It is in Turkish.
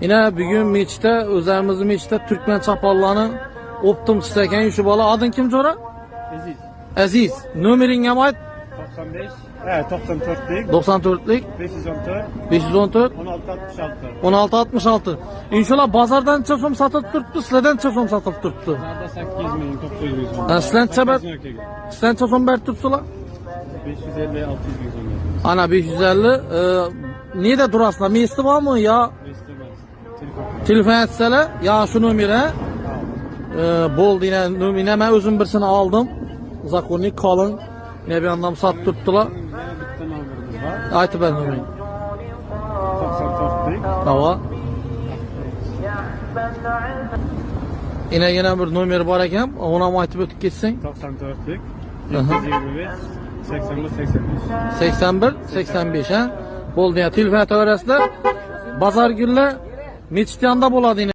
Yine bugün meçte, özümüzün meçte Türkmen çapallarını optum çiçeken şu bala. Adın kim Cora? Aziz. Aziz. Numerin yamayt? 95. Evet 94'lik. 94'lik. 514. 514. 1666. 1666. İnşallah bazardan çasom satılıp turptu, sizlerden çasom satılıp turptu. Nerede 800 milyon, 900 milyon. Ha, sizden çabet, sizden çasom ber turpsula? 550 600 milyon. Ana 550. Neyde durasına? Mesti var mı ya? Telefon etsele ya şu numara. Bol yine numara ben özüm birisini aldım. Zakonnik kalın. Yine bir anlam sat tuttular. Aytı ben numarayı. 94'lik. Tamam. Yine bir numara var ekan. Ona mı aytıp ötüp geçsin? 94'lik. Aha. 725. 81 85. 81 85 ha. Bol yine telefon etaverasizlar. Bazar günler meçit yanında bo'ladi yine.